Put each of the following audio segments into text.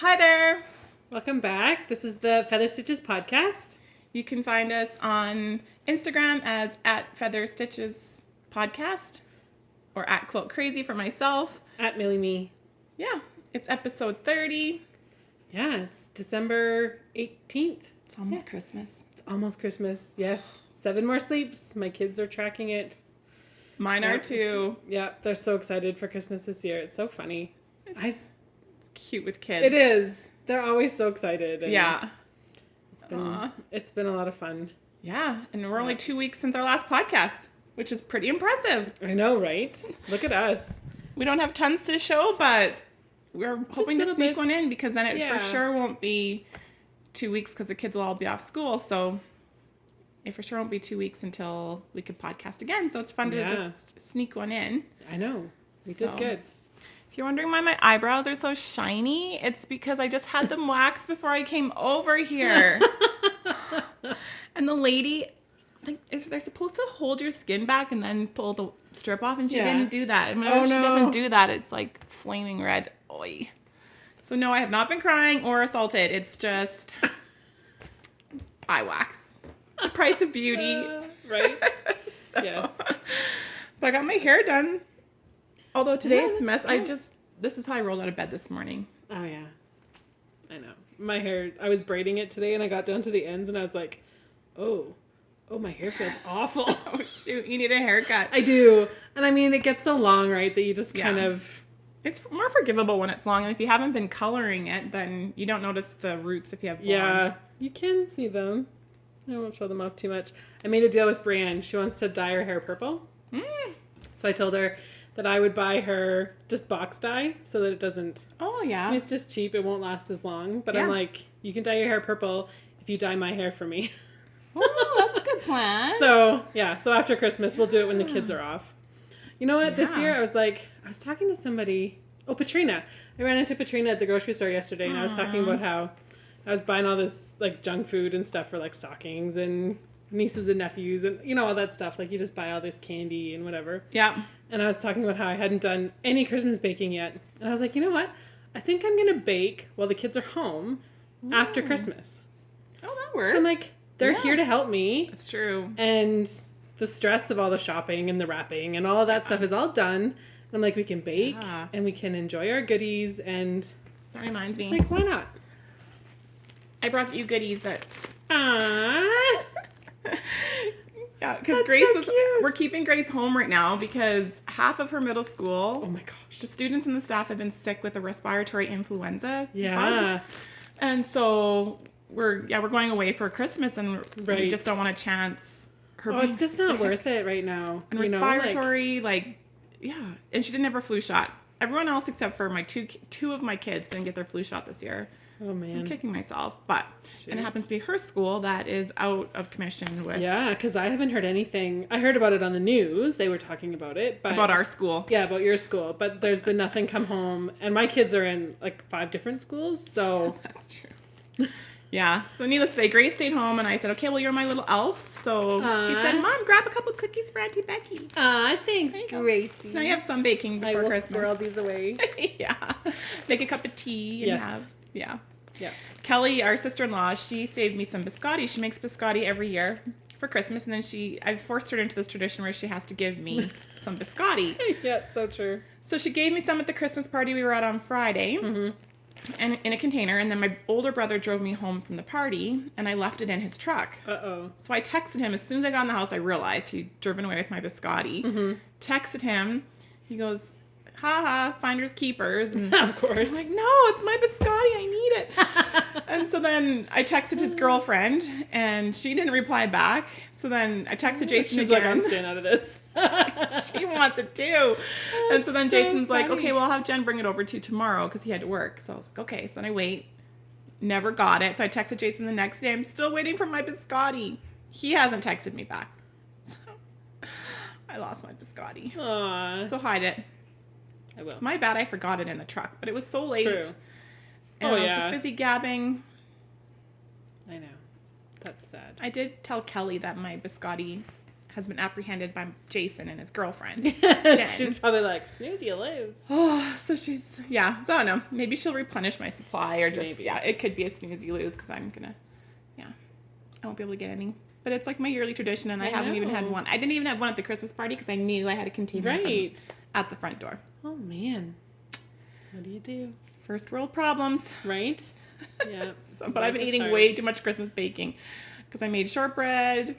Hi there. Welcome back. This is the Feather Stitches podcast. You can find us on Instagram as @FeatherStitchesPodcast or @QuiltCrazy for myself. @MillyMe. Yeah, it's episode 30. Yeah, it's December 18th. It's almost Christmas. It's almost Christmas. Yes. 7 more sleeps. My kids are tracking it. Mine are too. Yeah, they're so excited for Christmas this year. It's so funny. It's cute with kids. It is. They're always so excited. And yeah. It's been a lot of fun. Yeah, and we're only 2 weeks since our last podcast, which is pretty impressive. I know, right? Look at us. We don't have tons to show, but we're hoping to sneak one in because then it for sure won't be 2 weeks because the kids will all be off school. So it for sure won't be 2 weeks until we could podcast again. So it's fun to just sneak one in. I know. We did good. If you're wondering why my eyebrows are so shiny, it's because I just had them waxed before I came over here. And the lady, they're supposed to hold your skin back and then pull the strip off, and she didn't do that. And whenever she doesn't do that, it's like flaming red. Oy. So no, I have not been crying or assaulted. It's just eye wax. The price of beauty. Right? So, yes. But I got my hair done. Although today it's a mess. This is how I rolled out of bed this morning. Oh, yeah. I know. My hair, I was braiding it today and I got down to the ends and I was like, oh, my hair feels awful. Oh, shoot. You need a haircut. I do. And I mean, it gets so long, right, that you just kind of... It's more forgivable when it's long. And if you haven't been coloring it, then you don't notice the roots if you have blonde. Yeah, you can see them. I won't show them off too much. I made a deal with Brienne. She wants to dye her hair purple. So I told her that I would buy her just box dye so that it doesn't... Oh, yeah. I mean, it's just cheap. It won't last as long. But I'm like, you can dye your hair purple if you dye my hair for me. Oh, that's a good plan. So after Christmas, we'll do it when the kids are off. You know what? This year, I was talking to somebody. Oh, Patrina. I ran into Patrina at the grocery store yesterday, and I was talking about how I was buying all this, like, junk food and stuff for, like, stockings and nieces and nephews and, you know, all that stuff. Like, you just buy all this candy and whatever. Yeah. And I was talking about how I hadn't done any Christmas baking yet. And I was like, you know what? I think I'm going to bake while the kids are home after Christmas. Oh, that works. So I'm like, they're here to help me. That's true. And the stress of all the shopping and the wrapping and all of that stuff is all done. And I'm like, we can bake and we can enjoy our goodies. And that reminds me. Like, why not? I brought you goodies that... Aww. Yeah, because Grace was... We're keeping Grace home right now because half of her middle school... Oh my gosh. The students and the staff have been sick with a respiratory influenza bug. And so we're going away for Christmas and we just don't want to chance her being it's just sick. not worth it right now. And respiratory, and she didn't have her flu shot. Everyone else except for my two of my kids didn't get their flu shot this year. Oh, man. So I'm kicking myself. But, and it happens to be her school that is out of commission with... Yeah, because I haven't heard anything. I heard about it on the news. They were talking about it. But about our school. Yeah, about your school. But there's been nothing come home. And my kids are in, like, 5 different schools, so... That's true. Yeah. So needless to say, Grace stayed home, and I said, okay, well, you're my little elf. So she said, Mom, grab a couple cookies for Auntie Becky. Thanks, Gracie. So now you have some baking before Christmas. Squirrel these away. Yeah. Make a cup of tea and have... Yeah. Yeah. Kelly, our sister-in-law, she saved me some biscotti. She makes biscotti every year for Christmas, and then I've forced her into this tradition where she has to give me some biscotti. Yeah, it's so true. So she gave me some at the Christmas party we were at on Friday, and in a container, and then my older brother drove me home from the party, and I left it in his truck. Uh-oh. So I texted him. As soon as I got in the house, I realized he'd driven away with my biscotti. Texted him. He goes... haha, finders keepers. And of course. I'm like, no, it's my biscotti. I need it. And so then I texted his girlfriend, and she didn't reply back. So then I texted Jason She's again. like, I'm staying out of this. She wants it too. And so then Jason's funny. like, okay, well, I'll have Jen bring it over to you tomorrow because he had to work. So I was like, okay. So then I wait. Never got it. So I texted Jason the next day. I'm still waiting for my biscotti. He hasn't texted me back. So I lost my biscotti. Aww. So hide it. I will. My bad, I forgot it in the truck, but it was so late. True. And I was just busy gabbing. I know. That's sad. I did tell Kelly that my biscotti has been apprehended by Jason and his girlfriend, Jen. She's probably like, snooze, you lose. Oh, so she's, yeah. So I don't know. Maybe she'll replenish my supply or just, Maybe. yeah, it could be a snooze you lose because I'm going to, yeah, I won't be able to get any. But it's like my yearly tradition and I haven't even had one. I didn't even have one at the Christmas party because I knew I had a container at the front door. Oh, man. What do you do? First world problems. Right? Yeah. But I've been eating way too much Christmas baking because I made shortbread,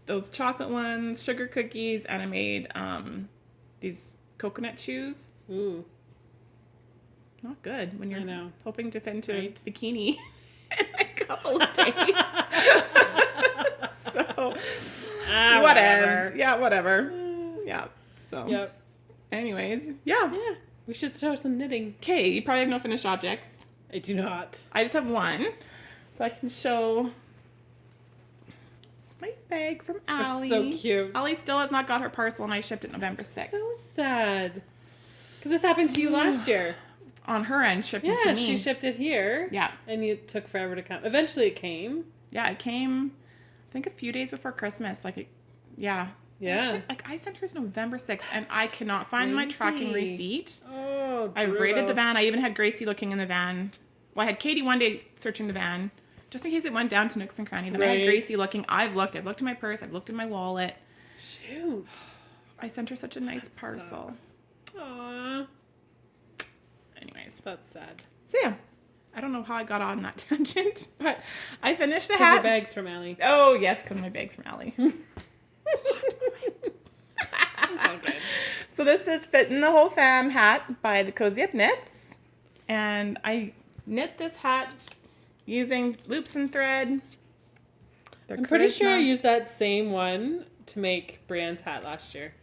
those chocolate ones, sugar cookies, and I made these coconut chews. Ooh. Not good when you're hoping to fit into a Right. bikini in a couple of days. So, whatever. Yeah, whatever. Yeah. So, Yep. anyways, yeah. Yeah. We should show some knitting. Okay, you probably have no finished objects. I do not. I just have one. So I can show my bag from Allie. That's so cute. Allie still has not got her parcel and I shipped it November 6th. So sad. Because this happened to you last year. On her end, shipped it to Yeah, me. she shipped it here. Yeah. And it took forever to come. Eventually it came. Yeah, it came, I think, a few days before Christmas. Yeah. I sent hers November 6th, and I cannot find my tracking receipt. Oh, I rated the van. I even had Gracie looking in the van. Well, I had Katie one day searching the van, just in case it went down to Nooks and Cranny. Then I had Gracie looking. I've looked in my purse. I've looked in my wallet. Shoot. I sent her such a nice parcel. Aww. Anyways. That's sad. So, yeah. I don't know how I got on that tangent, but I finished a Because hat. your bag's from Allie. Oh, yes, because my bag's from Allie. That's all good. So this is Fitting the Whole Fam hat by the Cozy Up Knits. And I knit this hat using loops and thread. I'm pretty sure I used that same one to make Brienne's hat last year.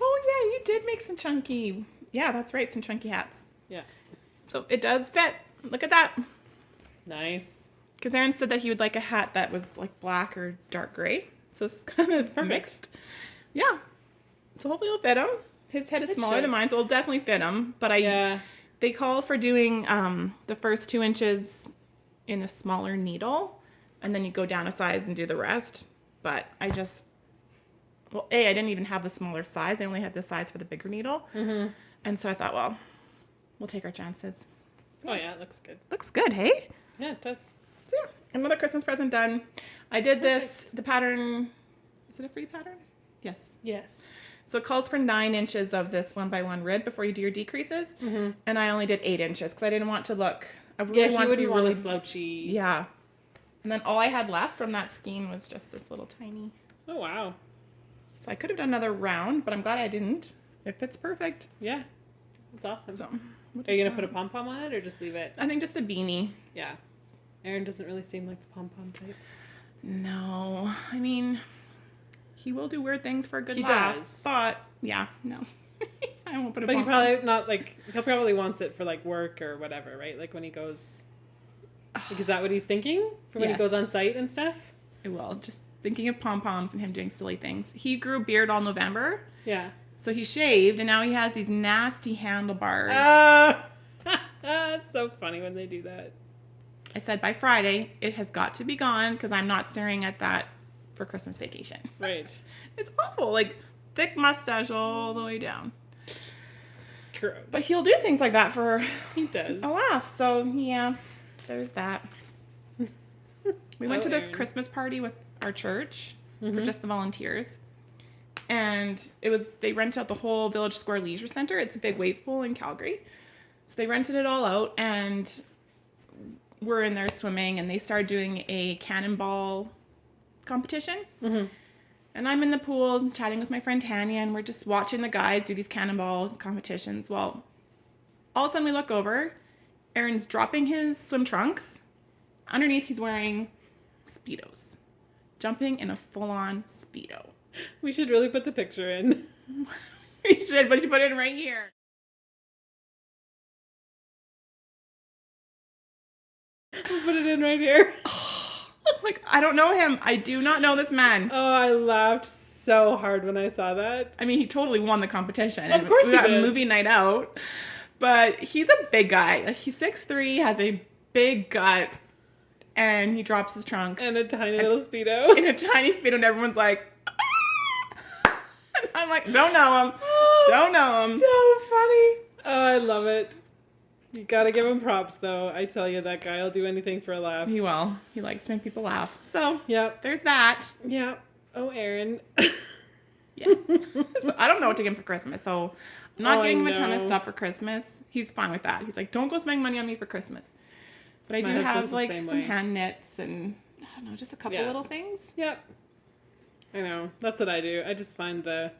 Oh, yeah, you did make some chunky. Yeah, that's right, some chunky hats. Yeah. So it does fit. Look at that. Nice. Because Aaron said that he would like a hat that was like black or dark gray. So it's kind of mixed. Yeah. So hopefully it'll fit him. His head is smaller than mine, so it'll definitely fit him. But they call for doing the first 2 inches in a smaller needle, and then you go down a size and do the rest. But I didn't even have the smaller size. I only had the size for the bigger needle. Mm-hmm. And so I thought, well, we'll take our chances. Oh, yeah, it looks good. Looks good, hey? Yeah, it does. So yeah, another Christmas present done. I did the pattern, is it a free pattern? Yes. Yes. So it calls for 9 inches of this 1x1 rib before you do your decreases. Mm-hmm. And I only did 8 inches because I didn't want to look, I really wanted to be really slouchy. Yeah. And then all I had left from that skein was just this little tiny. Oh, wow. So I could have done another round, but I'm glad I didn't. It fits perfect. Yeah. That's awesome. So, are you going to put a pom-pom on it or just leave it? I think just a beanie. Yeah. Aaron doesn't really seem like the pom-pom type. No. I mean, he will do weird things for a good laugh. Does. But, yeah, no. I won't put a But he pom-pom. probably not, like, he'll probably wants it for, like, work or whatever, right? Like, when he goes... Like, is that what he's thinking? For when he goes on site and stuff? I will. Just thinking of pom-poms and him doing silly things. He grew a beard all November. Yeah. So he shaved, and now he has these nasty handlebars. It's so funny when they do that. I said, by Friday, it has got to be gone, because I'm not staring at that for Christmas vacation. Right. It's awful. Like, thick mustache all the way down. Gross. But he'll do things like that for He does. a laugh. So, yeah, there's that. We went to this Christmas party with our church for just the volunteers. And they rented out the whole Village Square Leisure Center. It's a big wave pool in Calgary. So they rented it all out, and we're in there swimming, and they started doing a cannonball competition. Mm-hmm. And I'm in the pool chatting with my friend Tanya, and we're just watching the guys do these cannonball competitions. Well, all of a sudden we look over. Aaron's dropping his swim trunks. Underneath, he's wearing Speedos. Jumping in a full-on Speedo. We should really put the picture in. We should, but you put it in right here. We'll put it in right here. Like, I don't know him. I do not know this man. Oh, I laughed so hard when I saw that. I mean, he totally won the competition. Of course we he got did. a movie night out. But he's a big guy. Like, he's 6'3", has a big gut, and he drops his trunks And a tiny little Speedo. in a tiny Speedo, and everyone's like, I'm like, don't know him. Don't know him. So funny. Oh, I love it. You gotta give him props, though. I tell you, that guy will do anything for a laugh. He will. He likes to make people laugh. So, Yep. there's that. Yep. Oh, Aaron. Yes. So I don't know what to get him for Christmas. So I'm not getting him a ton of no. stuff for Christmas. He's fine with that. He's like, don't go spending money on me for Christmas. But I My do husband's have the like same some way. hand knits and I don't know, just a couple Yeah. little things. Yep. I know. That's what I do. I just find the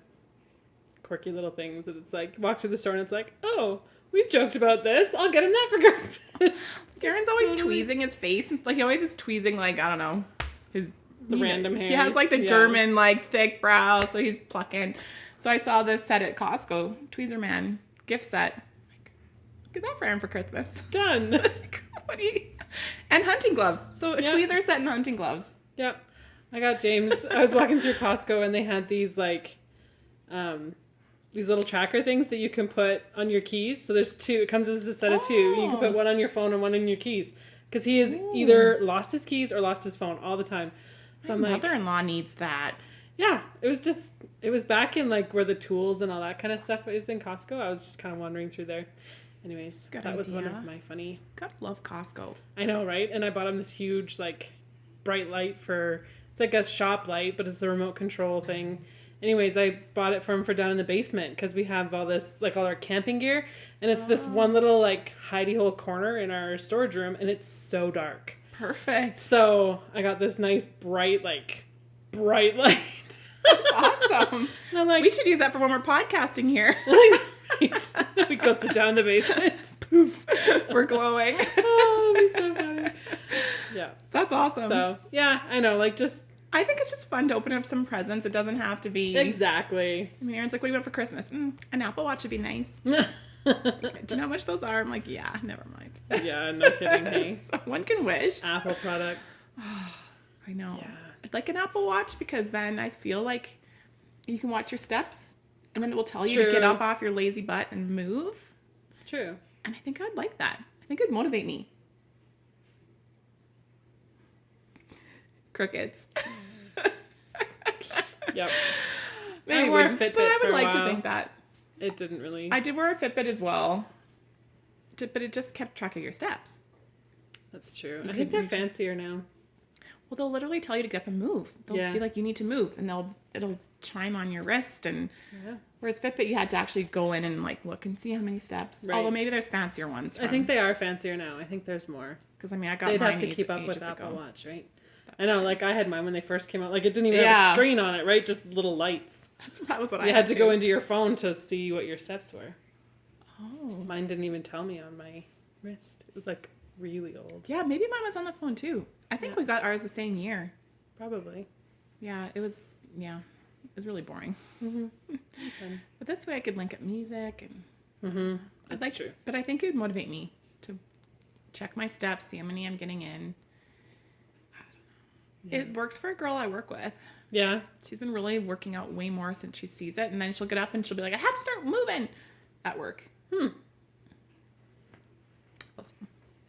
quirky little things that it's like, walk through the store and it's like, oh, we've joked about this. I'll get him that for Christmas. Aaron's always Totally. tweezing his face. And like he always is tweezing like, I don't know, The random hairs. He has like the Yeah. German like thick brow, so he's plucking. So I saw this set at Costco, Tweezer Man gift set. Like, get that for Aaron for Christmas. Done. Like, what do you... And hunting gloves. So a Yeah. tweezer set and hunting gloves. Yep. I got James. I was walking through Costco and they had these like, these little tracker things that you can put on your keys. So there's two. It comes as a set of two. You can put one on your phone and one on your keys. Because he has either lost his keys or lost his phone all the time. So I'm My like, mother-in-law needs that. yeah, it was back in like where the tools and all that kind of stuff is in Costco. I was just kind of wandering through there. Anyways, Good that was one idea. of my funny. Gotta love Costco. I know, right? And I bought him this huge like bright light for, it's like a shop light, but it's the remote control thing. Anyways, I bought it for down in the basement because we have all this, like all our camping gear. And it's this one little like hidey hole corner in our storage room and it's so dark. Perfect. So I got this nice bright light. That's awesome. And I'm like, We should use that for when we're podcasting here. right. We go sit down in the basement. Poof. We're glowing. Oh, that'd be so funny. Yeah. That's awesome. So, yeah, I know. Like, just. I think it's just fun to open up some presents. It doesn't have to be... Exactly. I mean, Aaron's like, what do you want for Christmas? An Apple Watch would be nice. Do you know how much those are? I'm like, yeah, never mind. Yeah, no kidding. Hey. Someone can wish. Apple products. I know. Yeah. I'd like an Apple Watch because then I feel like you can watch your steps and then it will tell It's you to get true. up off your lazy butt and move. It's true. And I think I'd like that. I think it'd motivate me. Crickets. Yep. Maybe I wore a wouldn't, Fitbit but I for would a like to while. think that. It didn't really. I did wear a Fitbit as well. But it just kept track of your steps. That's true. I could think they're reach- fancier now. Well, they'll literally tell you to get up and move. They'll Yeah. be like, you need to move. And it'll chime on your wrist. And Yeah. whereas Fitbit, you had to actually go in and like look and see how many steps. Right. Although maybe there's fancier ones. I think they are fancier now. I think there's more. Because I mean, I got They'd mine have to keep up with ages Apple ago. Watch, right? That's I know, true. like I had mine when they first came out. Like it didn't even have Yeah. a screen on it, right? Just little lights. That was what I You had had to go into your phone to see what your steps were. Oh. Mine didn't even tell me on my wrist. It was like really old. Yeah, maybe mine was on the phone too. I think Yeah. we got ours the same year. Probably. Yeah, it was really boring. Fun. But this way I could link up music and Mm-hmm. I'd That's like true. But I think it would motivate me to check my steps, see how many I'm getting in. It works for a girl I work with. Yeah. She's been really working out way more since she sees it, and then she'll get up and she'll be like, I have to start moving at work. We'll see.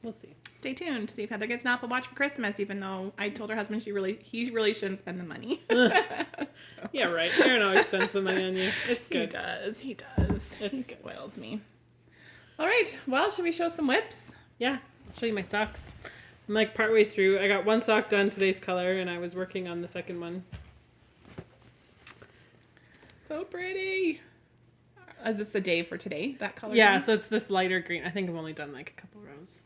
We'll see. Stay tuned to see if Heather gets an Apple Watch for Christmas, even though I told her husband he really shouldn't spend the money. Yeah, right. Aaron always spends the money on you. It's He good. does. He It's he good. spoils me. All right. Well, should we show some whips? Yeah. I'll show you my socks. I'm like partway through. I got one sock done today's color and I was working on the second one. So pretty. Is this the day for today? That color? Yeah, green? so it's this lighter green. I think I've only done like a couple rows.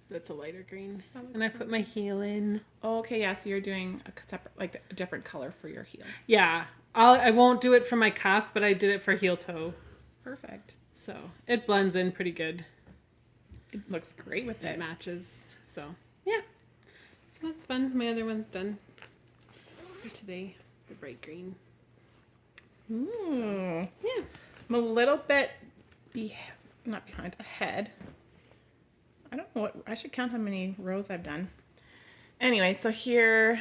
That's a lighter green. That looks And I so put my heel in. Oh, okay, yeah. So you're doing a separate, like a different color for your heel. Yeah. I won't do it for my cuff, but I did it for heel toe. Perfect. So it blends in pretty good. It looks great with It it. matches. So yeah. So that's fun. My other one's done for today. The bright green. Ooh. Yeah. I'm a little bit not behind, ahead. I don't know what, I should count how many rows I've done. Anyway, so here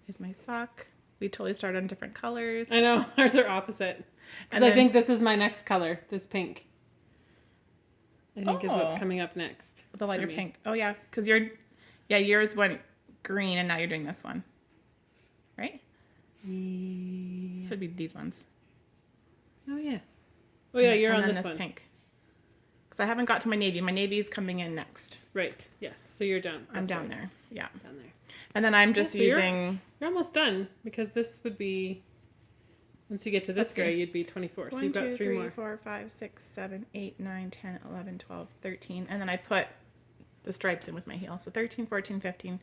is my sock. We totally started on different colors. I know. Ours are opposite. Because And I then- think this is my next color. This pink. I think is what's Oh. coming up next. The lighter for me. pink. Oh, yeah. Because yours went green and now you're doing this one. Right? So it'd be these ones. Oh, yeah. Oh, yeah, you're and on then this one. pink. Because I haven't got to my navy. My navy's coming in next. Right. Yes. So you're done. I'm down there. Yeah. Down there. And then I'm just using... You're almost done because this would be... Once you get to this gray, you'd be 24. So you've got 3 more. 4, 5, 6, 7, 8, 9, 10, 11, 12, 13. And then I put the stripes in with my heel. So 13, 14, 15,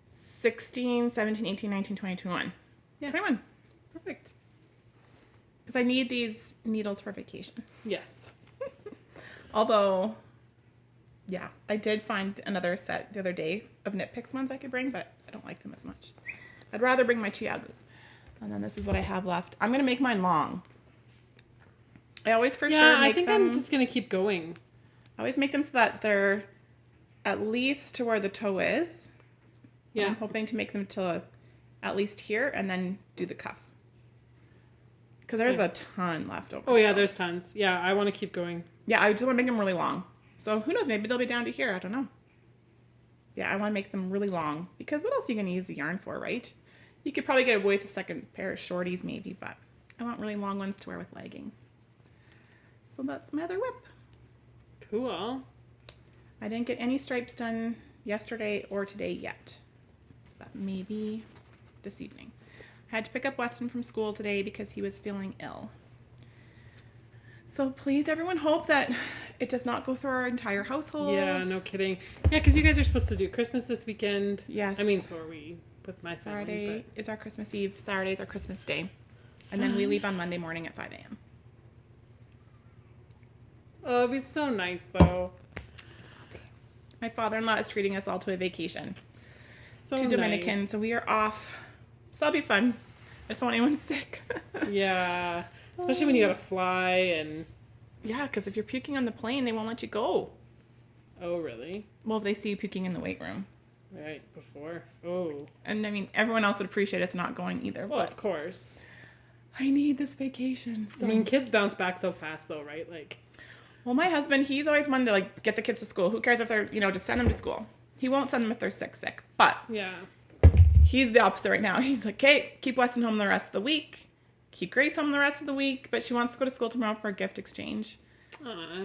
16, 17, 18, 19, 20, 21. Yeah. 21. Perfect. Because I need these needles for vacation. Yes. Although, yeah, I did find another set the other day of Knit Picks ones I could bring, but I don't like them as much. I'd rather bring my Chiagos. And then this is what I have left. I'm going to make mine long. I always for sure make I think them... I'm just going to keep going. I always make them so that they're at least to where the toe is. Yeah. I'm hoping to make them to at least here and then do the cuff. Because there's a ton left over. Oh, yeah, there's tons. Yeah, I want to keep going. Yeah, I just want to make them really long. So who knows, maybe they'll be down to here. I don't know. Yeah, I want to make them really long. Because what else are you going to use the yarn for, right? You could probably get away with a second pair of shorties maybe, but I want really long ones to wear with leggings. So that's my other whip. Cool. I didn't get any stripes done yesterday or today yet. But maybe this evening. I had to pick up Weston from school today because he was feeling ill. So please, everyone, hope that it does not go through our entire household. Yeah, no kidding. Yeah, because you guys are supposed to do Christmas this weekend. Yes. I mean, so are we with my family. Friday is our Christmas Eve. Saturday is our Christmas Day. And then we leave on Monday morning at 5 a.m. Oh, it'd be so nice, though. My father-in-law is treating us all to a vacation So to Dominican, nice. so we are off. So that'll be fun. I just don't want anyone sick. Yeah. Especially when you gotta fly and... Yeah, because if you're puking on the plane, they won't let you go. Oh, really? Well, if they see you puking in the weight room. Right, before. Oh. And I mean, everyone else would appreciate us not going either. Well, But of course. I need this vacation. So. I mean, kids bounce back so fast, though, right? Like... Well, my husband, he's always wanted to like get the kids to school. Who cares if they're, just send them to school. He won't send them if they're sick. But Yeah. he's the opposite right now. He's like, okay, keep Weston home the rest of the week. Keep Grace home the rest of the week. But she wants to go to school tomorrow for a gift exchange.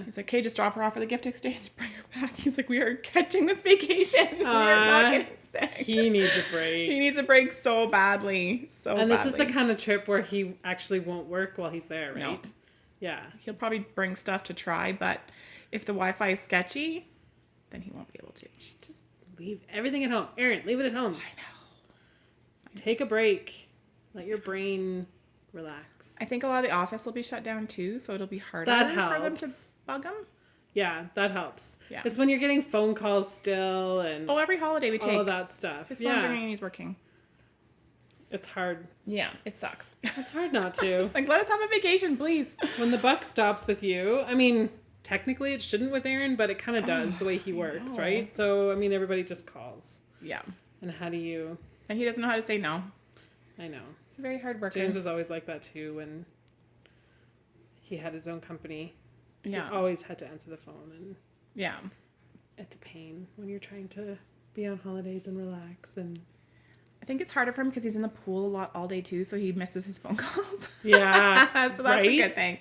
He's like, okay, just drop her off for the gift exchange. Bring her back. He's like, we are catching this vacation. We are not getting sick. He needs a break. He needs a break so badly. And this is the kind of trip where he actually won't work while he's there, right? No. Yeah. He'll probably bring stuff to try, but if the Wi-Fi is sketchy, then he won't be able to. Just leave everything at home. Erin, leave it at home. I know. Take a break. Let your brain relax. I think a lot of the office will be shut down too, so it'll be harder That for them to helps. bug them. Yeah, that helps. Yeah. It's when you're getting phone calls still and Oh, every holiday we take. all of that stuff. His phone's ringing and he's working. It's hard. Yeah, it sucks. It's hard not to. It's like, let us have a vacation, please. When the buck stops with you, I mean, technically it shouldn't with Aaron, but it kind of does the way he works, right? So, I mean, everybody just calls. Yeah. And how do you... And he doesn't know how to say no. I know. It's a very hard worker. James was always like that too when he had his own company. Yeah. He always had to answer the phone, and Yeah. it's a pain when you're trying to be on holidays and relax. And I think it's harder for him because he's in the pool a lot all day too, so he misses his phone calls. yeah, So that's a good thing.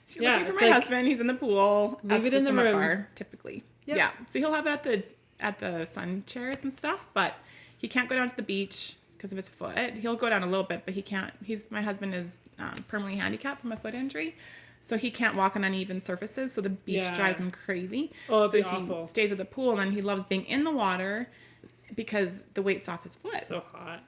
If you're looking for my husband, he's in the pool. Leave it in the summit room. Bar, typically. Yep. Yeah. So he'll have it at the sun chairs and stuff, but he can't go down to the beach because of his foot. He'll go down a little bit, but he can't. My husband is permanently handicapped from a foot injury, so he can't walk on uneven surfaces. So the beach drives him crazy. Oh, it'd so be he awful. stays at the pool, and then he loves being in the water because the weight's off his foot. So hot.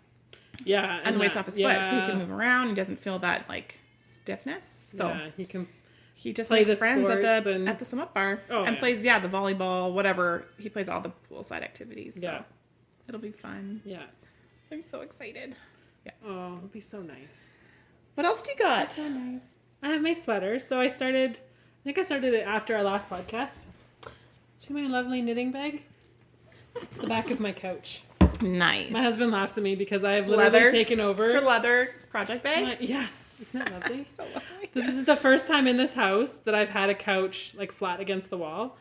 Yeah, and the weight's off his foot, so he can move around. He doesn't feel that like stiffness. So yeah, he can. He just play makes the friends at sports the summit bar Oh, and yeah. plays the volleyball, whatever. He plays all the poolside activities. So Yeah. it'll be fun. Yeah. I'm so excited. Yeah. Oh, it'll be so nice. What else do you got? So nice. I have my sweater, so I think I started it after our last podcast. See my lovely knitting bag? It's the back of my couch. Nice. My husband laughs at me because I have It's literally leather. taken over. It's her leather project bag. Yes. Isn't that lovely? So lovely. This is the first time in this house that I've had a couch like flat against the wall,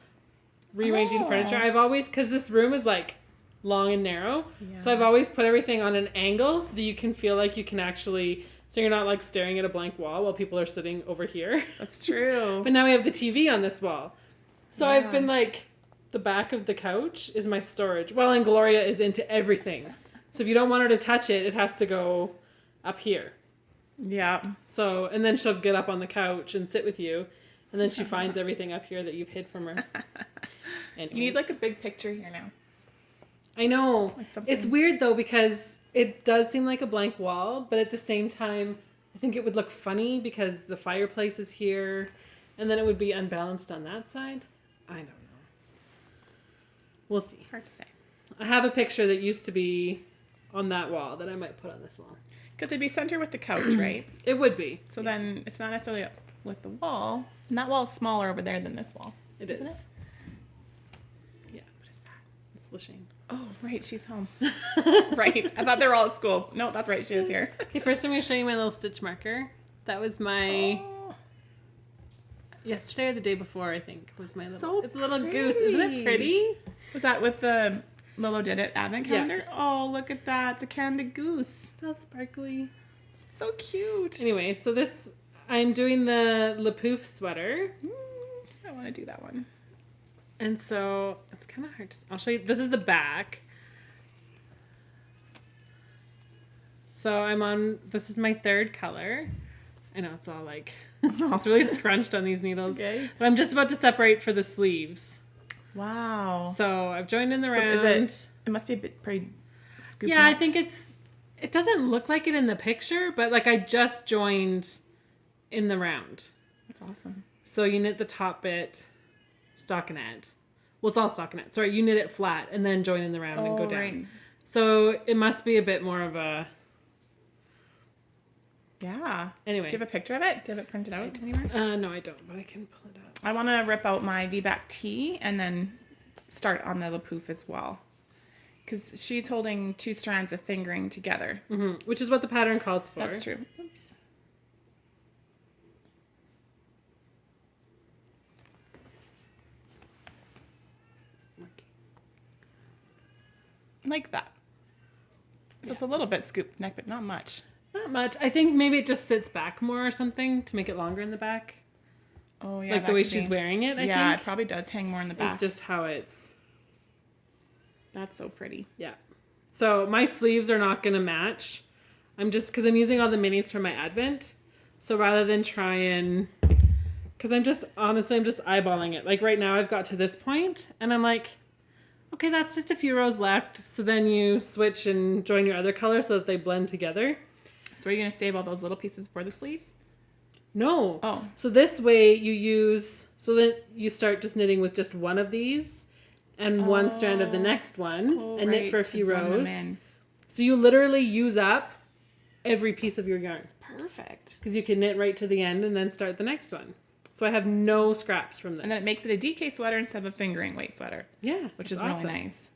rearranging Oh. furniture. I've always, because this room is like long and narrow, Yeah. so I've always put everything on an angle so that you can feel like you can actually So you're not like staring at a blank wall while people are sitting over here. That's true. But now we have the TV on this wall. So Yeah. I've been like, the back of the couch is my storage. Well, and Gloria is into everything. So if you don't want her to touch it, it has to go up here. Yeah. So, and then she'll get up on the couch and sit with you. And then she finds everything up here that you've hid from her. You need like a big picture here now. I know. Like something. It's weird though because it does seem like a blank wall, but at the same time, I think it would look funny because the fireplace is here, and then it would be unbalanced on that side. I don't know. We'll see. Hard to say. I have a picture that used to be on that wall that I might put on this wall. Because it'd be centered with the couch, right? It would be. So then it's not necessarily with the wall. And that wall is smaller over there than this wall. It Isn't is. Yeah. What is that? It's Lashane. Oh, right. She's home. Right. I thought they were all at school. No, that's right. She is here. Okay, first I'm going to show you my little stitch marker. That was my... Oh, Yesterday or the day before, I think, was my little... So it's a little pretty. goose. Isn't it pretty? was that with the Lilo Did It advent Yeah. calendar? Oh, look at that. It's a Canada goose. It's all sparkly. So cute. Anyway, so this... I'm doing the Le Pouf sweater. I want to do that one. And so it's kind of hard to... I'll show you. This is the back. So I'm on... This is my third color. I know it's all like... it's really scrunched on these needles. Okay. But I'm just about to separate for the sleeves. Wow. So I've joined in the So round. it must be a bit pretty scoop Yeah, I necked. think it's... It doesn't look like it in the picture, but like I just joined in the round. That's awesome. So you knit the top bit stockinette. Well, it's all stockinette. Sorry, you knit it flat and then join in the round and go down. Right. So it must be a bit more of a... Yeah. Anyway. Do you have a picture of it? Do you have it printed out anywhere? No, I don't, but I can pull it up. I want to rip out my V-back tee and then start on the Le Pouf as well. Because she's holding 2 strands of fingering together. Mm-hmm. Which is what the pattern calls for. That's true. Oops. Like that. So it's a little bit scooped neck, but not much. Not much. I think maybe it just sits back more or something to make it longer in the back. Oh, yeah. Like the way she's wearing it, I yeah, think. it probably does hang more in the back. It's just how it's... That's so pretty. Yeah. So my sleeves are not going to match. I'm just... Because I'm using all the minis from my Advent. So rather than try and... Because I'm just... Honestly, I'm just eyeballing it. Like right now I've got to this point and I'm like... Okay, that's just a few rows left. So then you switch and join your other color so that they blend together. So are you going to save all those little pieces for the sleeves? No. Oh. So this way you use... So then you start just knitting with just one of these and one strand of the next one and knit for a few rows. So you literally use up every piece of your yarn. Perfect. Because you can knit right to the end and then start the next one. So I have no scraps from this. And then it makes it a DK sweater instead of a fingering weight sweater. Yeah. Which is awesome. really nice.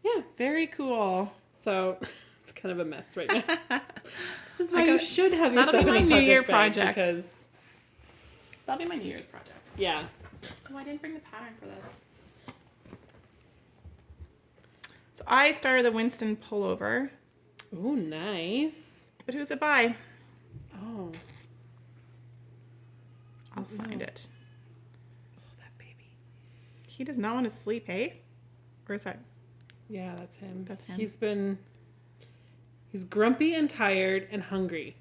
Yeah. Very cool. So it's kind of a mess right now. This is why you should have your that'll stuff be in my a New Year project bag, project. because That'll be my New Year's project. yeah. Oh, I didn't bring the pattern for this. So I started the Winston pullover. Oh, nice. But who's it by? Oh. I'll find it. Oh, that baby. He does not want to sleep, hey? Or is that... Yeah, that's him. That's him. He's grumpy and tired and hungry.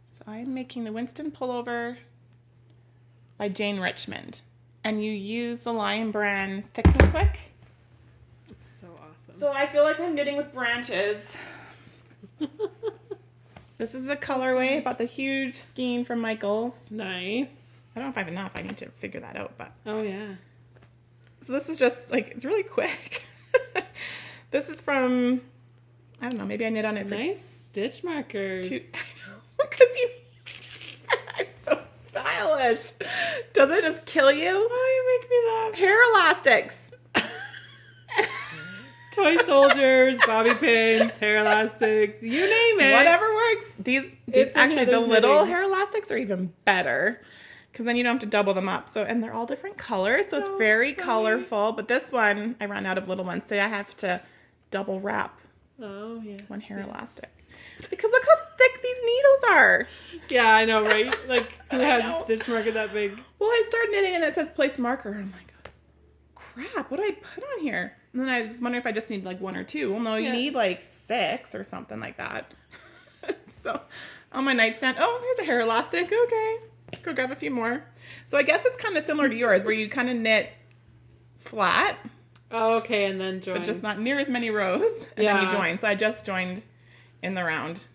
So I'm making the Winston pullover by Jane Richmond. And you use the Lion Brand Thick and Quick. It's so awesome. So I feel like I'm knitting with branches. This is the colorway, about the huge skein from Michaels. Nice. I don't know if I have enough. I need to figure that out, but... Oh, yeah. So this is just, like, it's really quick. This is from, I don't know, maybe I knit on it for... Nice stitch markers. I know, because you... I'm so stylish. Does it just kill you? Oh, you make me laugh. Hair elastics. Toy soldiers, bobby pins, hair elastics, you name it. Whatever works. These It's in actually, the Heather's little knitting. hair elastics are even better. Because then you don't have to double them up. So, and they're all different colors, so it's very colorful. But this one, I ran out of little ones, so I have to double wrap Oh, yeah. one hair elastic. Because look how thick nails are. Yeah, I know, right? Like, who I has know. a stitch marker that big? Well, I started knitting and it says place marker. I'm like, crap, what do I put on here? And then I was wondering if I just need like 1 or 2. Well, no, you need like 6 or something like that. So on my nightstand, oh, here's a hair elastic. Okay, go grab a few more. So I guess it's kind of similar to yours where you kind of knit flat. Oh, okay, and then join. But just not near as many rows. And then you join. So I just joined in the round.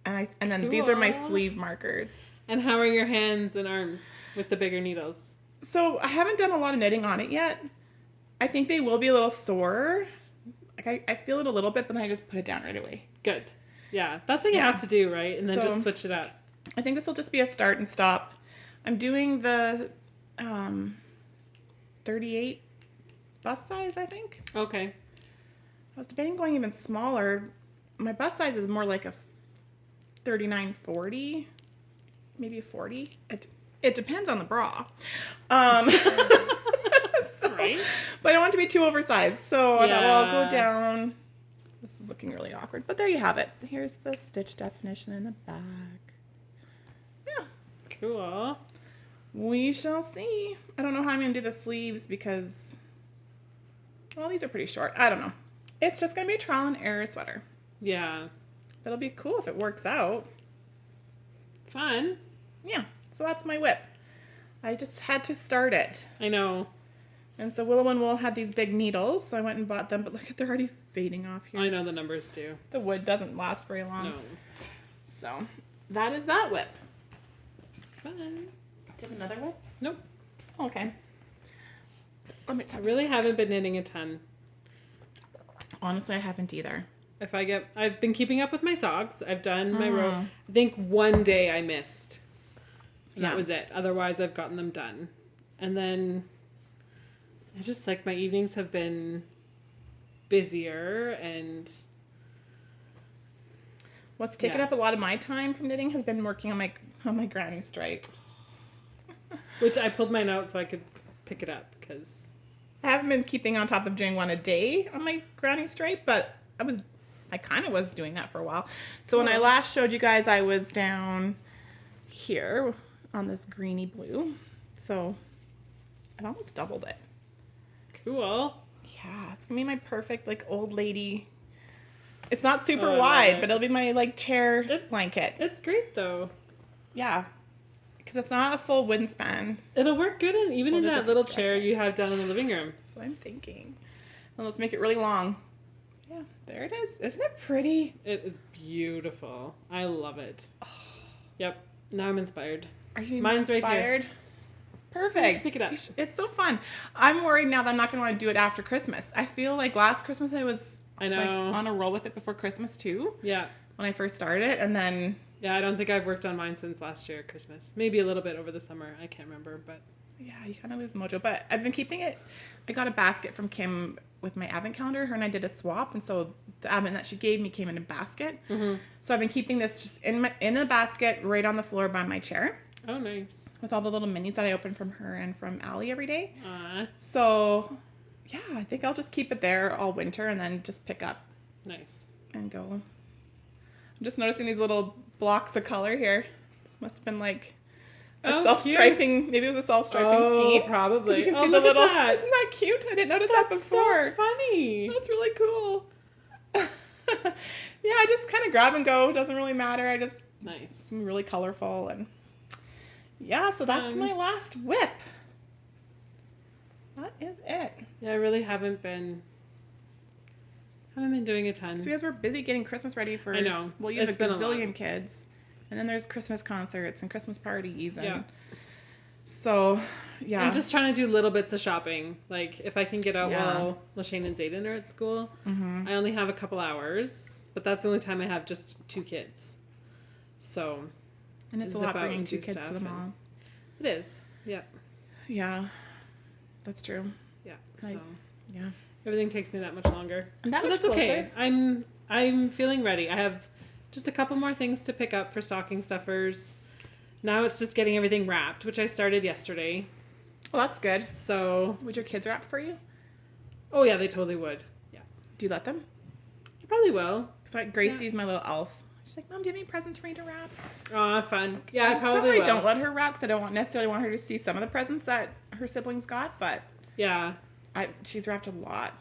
And then these are my sleeve markers. And how are your hands and arms with the bigger needles? So I haven't done a lot of knitting on it yet. I think they will be a little sore. Like I feel it a little bit, but then I just put it down right away. Good. Yeah, that's what you have to do, right? And then So, just switch it up. I think this will just be a start and stop. I'm doing the 38 bust size, I think. Okay. I was debating going even smaller. My bust size is more like a 39-40, maybe a 40. It depends on the bra. Right? But I don't want it to be too oversized. So I thought, well, I'll go Yeah. down. This is looking really awkward. But there you have it. Here's the stitch definition in the back. Yeah. Cool. We shall see. I don't know how I'm going to do the sleeves because, well, these are pretty short. I don't know. It's just going to be a trial and error sweater. Yeah. That'll be cool if it works out. Fun. Yeah. So that's my whip. I just had to start it. I know. And so Willow and Will had these big needles, so I went and bought them. But look, they're already fading off here. I know the numbers too. The wood doesn't last very long. No. So that is that whip. Fun. Do you have another whip? Nope. Okay. Let me I really haven't been knitting a ton. Honestly, I haven't either. I've been keeping up with my socks. I've done my row. I think one day I missed. And that was it. Otherwise, I've gotten them done. And then I just like my evenings have been busier and What's taken up a lot of my time from knitting has been working on my granny stripe. which I pulled mine out so I could pick it up because I haven't been keeping on top of doing one a day on my granny stripe, but I kind of was doing that for a while. So when I last showed you guys, I was down here on this greeny blue. So I've almost doubled it. cool. Yeah, it's gonna be my perfect like old lady. It's not super I love wide, it. but it'll be my like chair blanket. It's great though. Yeah, because it's not a full wingspan. It'll work good even in We'll just that have to little stretch chair it. you have down in the living room. That's what I'm thinking. And let's make it really long. Yeah, there it is. Isn't it pretty? It is beautiful. I love it. Yep. Now I'm inspired. Are you Mine's right here. inspired? Perfect. Pick it up. It's so fun. I'm worried now that I'm not going to want to do it after Christmas. I feel like last Christmas I was I know. like on a roll with it before Christmas too. Yeah. When I first started, and then Yeah, I don't think I've worked on mine since last year, Christmas. Maybe a little bit over the summer. I can't remember, but yeah, you kind of lose mojo. But I've been keeping it. I got a basket from Kim with my advent calendar. Her and I did a swap, and so the advent that she gave me came in a basket. Mm-hmm. So I've been keeping this just in the basket right on the floor by my chair. oh, nice. With all the little minis that I open from her and from Allie every day. Ah, So, yeah, I think I'll just keep it there all winter and then just pick up nice. and go. I'm just noticing these little blocks of color here. This must have been like a Oh, self-striping. Maybe it was a self-striping scheme. probably. You can Oh, see the look at little. that. Isn't that cute? I didn't notice That's that before. so funny. That's really cool. Yeah, I just kind of grab and go. Doesn't really matter. I just Nice. I'm really colorful and yeah. So that's my last whip. That is it. Yeah, I really haven't been doing a ton. It's because we're busy getting Christmas ready for. I know. Well, you have It's a been a lot. gazillion kids, and then there's Christmas concerts and Christmas parties, and Yeah. so yeah. I'm just trying to do little bits of shopping. Like, if I can get out Yeah. while Lashane and Zayden are at school, I only have a couple hours, but that's the only time I have just 2 kids. So, and it's a zip lot out bringing and 2 do kids to stuff the and- mall. it is. Yeah. Yeah, that's true. Yeah. Like, So, Yeah, everything takes me that much longer. And that but much that's okay. closer. I'm feeling ready. I have just a couple more things to pick up for stocking stuffers. Now it's just getting everything wrapped, which I started yesterday. well, that's good. So, Would your kids wrap for you? oh yeah, they totally would. Yeah. Do you let them? I probably will. Because like Gracie's my little elf. She's like, Mom, do you have any presents for me to wrap? Aw, fun. Yeah, I Some probably will. don't let her wrap because I don't necessarily want her to see some of the presents that her siblings got, but Yeah. she's wrapped a lot.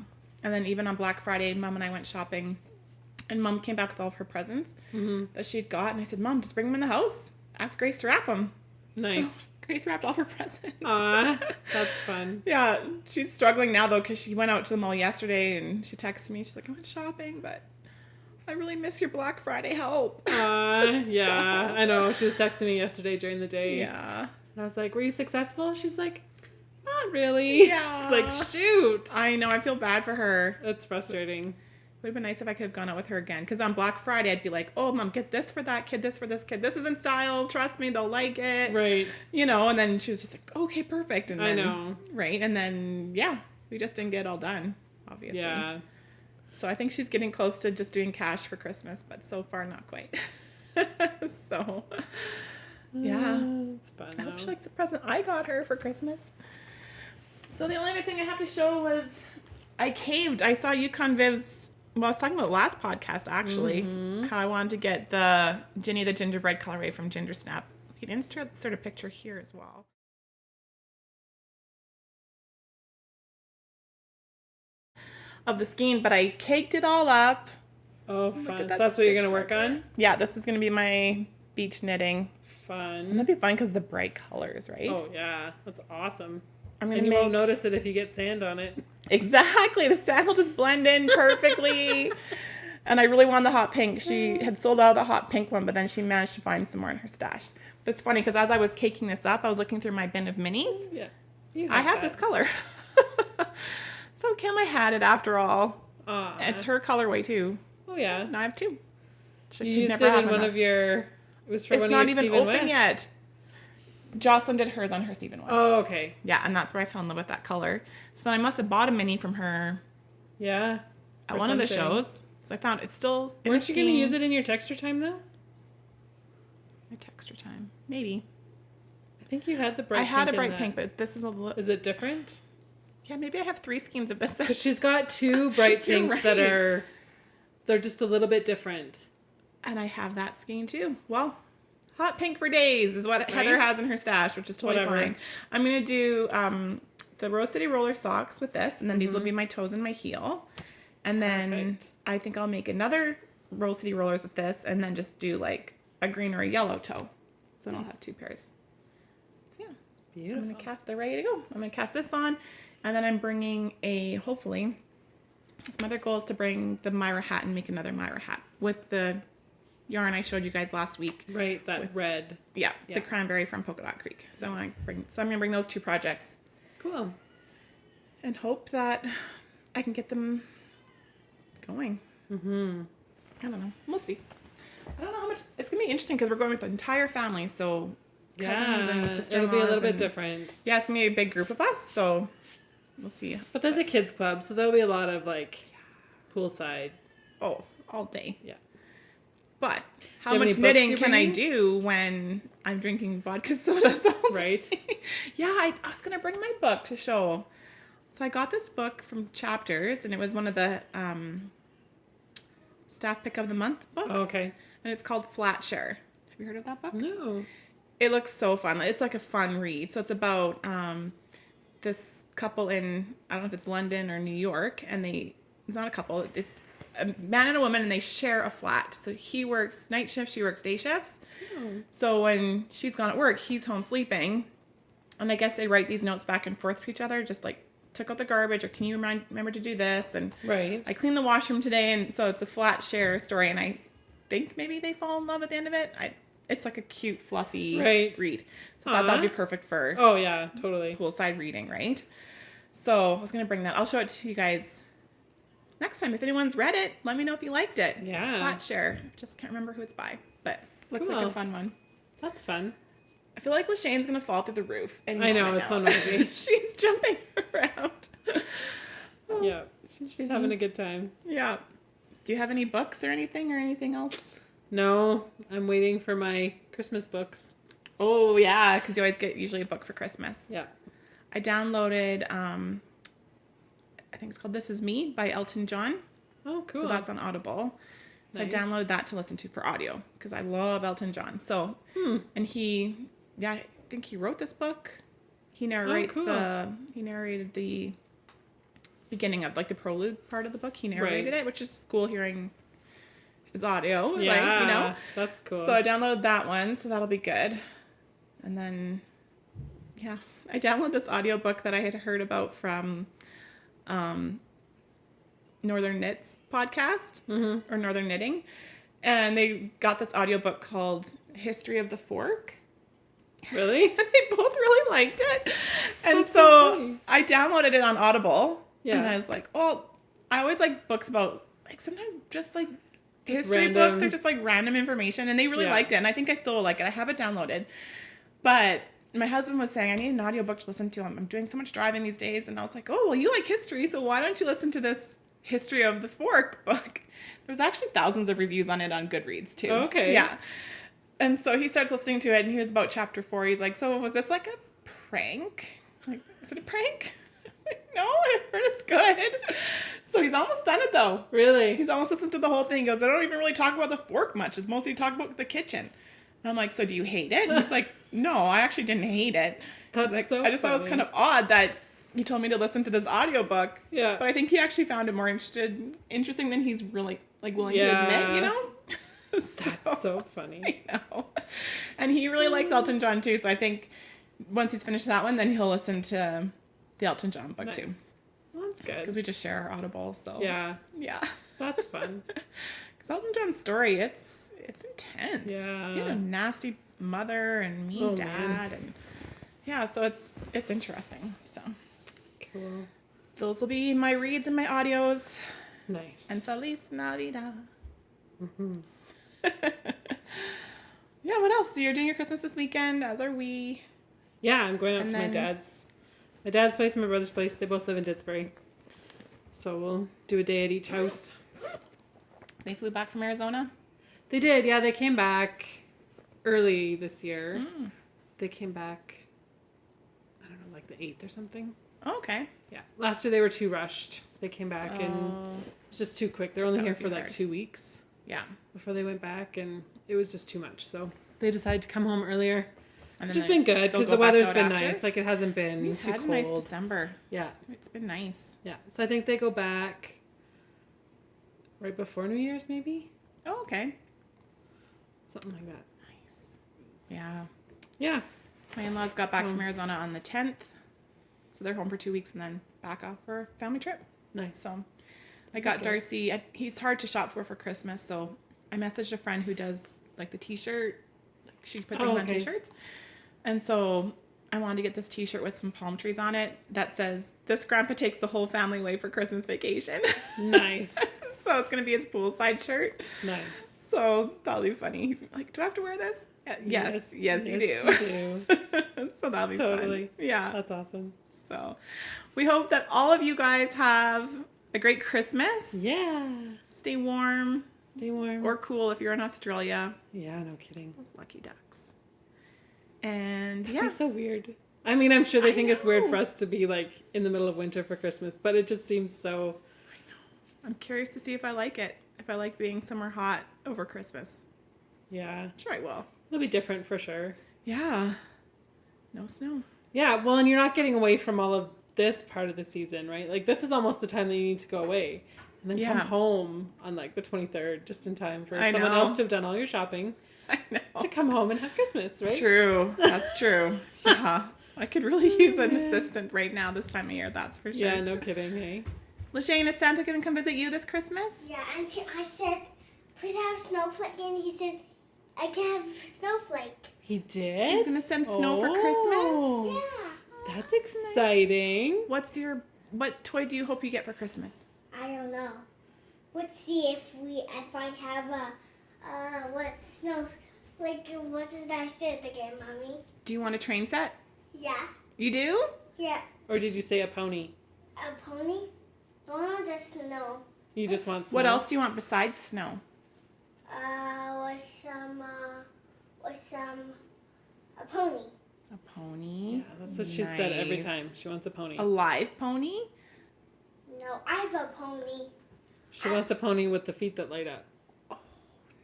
And then even on Black Friday, Mom and I went shopping, and Mom came back with all of her presents that she'd got, and I said, Mom, just bring them in the house. Ask Grace to wrap them. Nice. So Grace wrapped all of her presents. Aw, that's fun. Yeah, she's struggling now, though, because she went out to the mall yesterday, and she texted me. She's like, I went shopping, but I really miss your Black Friday help. Yeah, I know. She was texting me yesterday during the day. Yeah. And I was like, were you successful? She's like, not really. Yeah. It's like, shoot. I know. I feel bad for her. That's frustrating. It would have been nice if I could have gone out with her again. Because on Black Friday, I'd be like, oh, Mom, get this for that kid, this for this kid. This is in style. Trust me, they'll like it. Right. You know, and then she was just like, okay, perfect. And then, I know. Right. And then, yeah, we just didn't get it all done, obviously. Yeah. So I think she's getting close to just doing cash for Christmas, but so far not quite. So, yeah. It's fun, I hope though. she likes the present I got her for Christmas. So the only other thing I have to show was I caved. I saw Yukon Viv's, well, I was talking about last podcast, actually, how I wanted to get the Ginny the Gingerbread colorway from Ginger Snap. You can insert a picture here as well. Of the skein, but I caked it all up. Oh, fun. at So that that's what you're going to stitch work marker. on? Yeah, this is going to be my beach knitting. And Fun. that'd be fun because of the bright colors, right? Oh, yeah. That's awesome. I'm going And to you won't make... notice it if you get sand on it. Exactly. The sand will just blend in perfectly. And I really wanted the hot pink. She had sold out of the hot pink one, but then she managed to find some more in her stash. But it's funny because as I was caking this up, I was looking through my bin of minis. Yeah. You I have this color. So Kim, I had it after all. It's her colorway too. Oh, yeah. Now I have two. She You could used never it have in one enough. of your... It was for It's one not of your even Stephen open West. yet. Jocelyn did hers on her Stephen West. Oh, okay. Yeah, and that's where I fell in love with that color. So then I must have bought a mini from her Yeah. at or one of the something. shows. So I found it's still in Weren't a you going to skein. use it in your texture time, though? My texture time. Maybe. I think you had the bright I pink had a in bright that. pink, but this is a little... Is it different? Yeah, maybe I have 3 skeins of this. Because she's got 2 bright You're pinks that right. are... They're just a little bit different. And I have that skein too. Well, hot pink for days is what Heather has in her stash, which is totally Whatever. fine. I'm going to do the Rose City Roller socks with this, and then these will be my toes and my heel. And then Perfect. I think I'll make another Rose City Rollers with this, and then just do like a green or a yellow toe. So then I'll have 2 pairs. So yeah, I'm Beautiful. going to cast, they're ready to go. I'm going to cast this on, and then I'm bringing hopefully, my other goal is to bring the Myra hat and make another Myra hat with the yarn I showed you guys last week. Right, that red. Yeah, Yeah. the cranberry from Polka Dot Creek. So Nice. I'm going to bring those 2 projects Cool. and hope that I can get them going. Mm-hmm. I don't know. We'll see. I don't know how much. It's going to be interesting because we're going with the entire family. So cousins and Yeah, sister-in-laws. it'll be a little bit and- different. Yeah, it's going to be a big group of us. So we'll see. But there's a kids club, so there'll be a lot of, like, poolside. Oh, all day. Yeah. But how Do you have much any books knitting you're can I bringing? do when I'm drinking vodka soda? So Right. Yeah, I was going to bring my book to show. So I got this book from Chapters, and it was one of the staff pick of the month books. Oh, okay. And it's called Flatshare. Have you heard of that book? No. It looks so fun. It's like a fun read. So it's about this couple in, I don't know if it's London or New York, and it's not a couple, it's a man and a woman, and they share a flat. So he works night shifts, she works day shifts. Oh. So when she's gone at work, he's home sleeping. And I guess they write these notes back and forth to each other, just like, took out the garbage, or can you remember to do this? And Right. I cleaned the washroom today, and so it's a flat share story, and I think maybe they fall in love at the end of it. It's like a cute, fluffy Right. read. So I thought that'd be perfect for Oh, yeah, totally. poolside reading, right? So I was going to bring that. I'll show it to you guys next time. If anyone's read it, let me know if you liked it. Yeah. Flat share. Just can't remember who it's by, but looks like a Cool. fun one. That's fun. I feel like Lashane's going to fall through the roof. Any I know, moment it's so now. noisy. She's jumping around. Yeah. She's She's having a good time. Yeah. Do you have any books or anything else? No, I'm waiting for my Christmas books. Oh, yeah, because you always get usually a book for Christmas. Yeah. I downloaded, I think it's called This Is Me by Elton John. Oh, cool. So that's on Audible. So Nice. I downloaded that to listen to for audio because I love Elton John. So, and I think he wrote this book. He narrates cool. he narrated the beginning of like the prologue part of the book. He narrated it, which is cool hearing his audio. Yeah, like, you know, that's cool. So I downloaded that one, so that'll be good. And then, yeah, I downloaded this audiobook that I had heard about from Northern Knits podcast or Northern Knitting. And they got this audiobook called History of the Fork. Really? And they both really liked it. And That's so funny. I downloaded it on Audible. Yeah. And I was like, oh, I always like books about, like, sometimes just like history random. books or just like random information. And they really liked it. And I think I still will like it. I have it downloaded. But my husband was saying, I need an audiobook to listen to. I'm doing so much driving these days. And I was like, oh, well, you like history. So why don't you listen to this History of the Fork book? There's actually thousands of reviews on it on Goodreads too. Okay. Yeah. And so he starts listening to it and he was about chapter 4. He's like, so was this like a prank? I'm like, is it a prank? I'm like, no, I heard it's good. So he's almost done it though. Really? He's almost listened to the whole thing. He goes, I don't even really talk about the fork much. It's mostly talk about the kitchen. And I'm like, so do you hate it? And he's like, no, I actually didn't hate it. That's like, so I just thought it was kind of odd that he told me to listen to this audiobook. Yeah. But I think he actually found it more interesting than he's really like willing to admit, you know? That's so funny. I know. And he really likes Elton John too, so I think once he's finished that one, then he'll listen to the Elton John book too. Well, that's good. Because we just share our Audible, so Yeah. yeah. That's fun. Because Elton John's story, it's intense. Yeah. He had a nasty mother and mean dad, man. and yeah, so it's interesting. So Cool. those will be my reads and my audios. Nice. And Feliz Navidad. Yeah, what else? So you're doing your Christmas this weekend, as are we. Yeah, I'm going out And to then- my dad's place and my brother's place. They both live in Didsbury. So we'll do a day at each house. They flew back from Arizona. They did, yeah. They came back early this year. They came back, I don't know, like the 8th or something. Oh, okay. Yeah. Last year they were too rushed. They came back and it was just too quick. They're only That here would for be like hard. 2 weeks Yeah. before they went back, and it was just too much. So they decided to come home earlier. And Which then has been good they'll because go the back weather's out been after? nice. Like it hasn't been We've too had cold. a nice December. Yeah. It's been nice. Yeah. So I think they go back right before New Year's, maybe? Oh, okay. Something like that. Nice. Yeah. Yeah. My in-laws got back So- from Arizona on the 10th. So they're home for 2 weeks and then back off for a family trip. Nice. So I got Darcy. He's hard to shop for Christmas. So I messaged a friend who does like the t-shirt. Like she put things on okay. t-shirts. And so I wanted to get this t-shirt with some palm trees on it that says, "This grandpa takes the whole family away for Christmas vacation." Nice. So it's going to be his poolside shirt. Nice. So that'll be funny. He's like, "Do I have to wear this?" Yes, you do. You do. So that'll be Totally. fun. Yeah. That's awesome. So we hope that all of you guys have a great Christmas. Yeah. Stay warm Stay warm. or cool if you're in Australia. Yeah, no kidding. Those lucky ducks. And It'd yeah. be so weird. I mean, I'm sure they I think it's weird know. for us to be like in the middle of winter for Christmas, but it just seems so. I'm curious to see if I like it. If I like being somewhere hot over Christmas. Yeah. Sure I will. It'll be different for sure. Yeah. No snow. Yeah, well, and you're not getting away from all of this part of the season, right? Like, this is almost the time that you need to go away. And then come Yeah. home on, like, the 23rd, just in time for I someone know. else to have done all your shopping I know. to come home and have Christmas, right? It's true. That's true. Yeah. I could really use an assistant right now this time of year, that's for sure. Yeah, no kidding, hey? Lashane, is Santa going to come visit you this Christmas? Yeah, and I said, please have snowflake, and he said, I can have snowflake. He did? He's going to send snow for Christmas? Yeah, That's exciting. What toy do you hope you get for Christmas? I don't know. Let's see if I have what snow, like what did I say again, mommy? Do you want a train set? Yeah, You do? yeah, Or did you say a pony? a pony. Oh, just snow. You just want snow? What else do you want besides snow? With a pony. A pony. Yeah, that's what she said every Nice. time. She wants a pony. A live pony? No, I have a pony. She wants a pony with the feet that light up.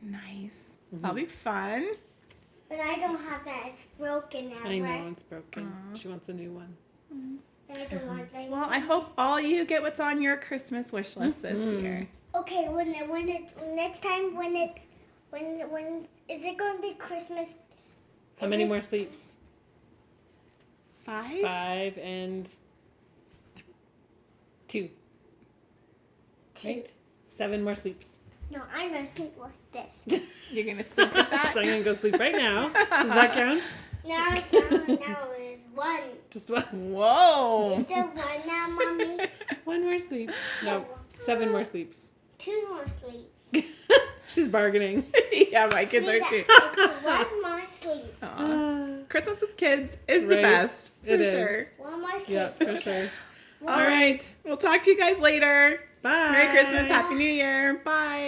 Nice. That'll be fun. But I don't have that. It's broken now, I right? know, it's broken. She wants a new one. I don't want that. Well, I hope all you get what's on your Christmas wish list this year. Okay, when it's next time when is it going to be Christmas? How many more sleeps? 5? 5 and 2. Right? 7 more sleeps. No, I'm gonna sleep like this. You're going to sleep with that? So I'm gonna go sleep right now. Does that count? Now it's 1. Just one. Whoa. Is there 1 now, Mommy? 1 more sleep. No, 7 more sleeps. 2 more sleeps. She's bargaining. Yeah, my kids are too. It's 1 more sleep. Christmas with kids is the Right. best. For It is. sure. 1 more sleep. Yeah, for sure. All right. We'll talk to you guys later. Bye. Merry Christmas. Happy New Year. Bye.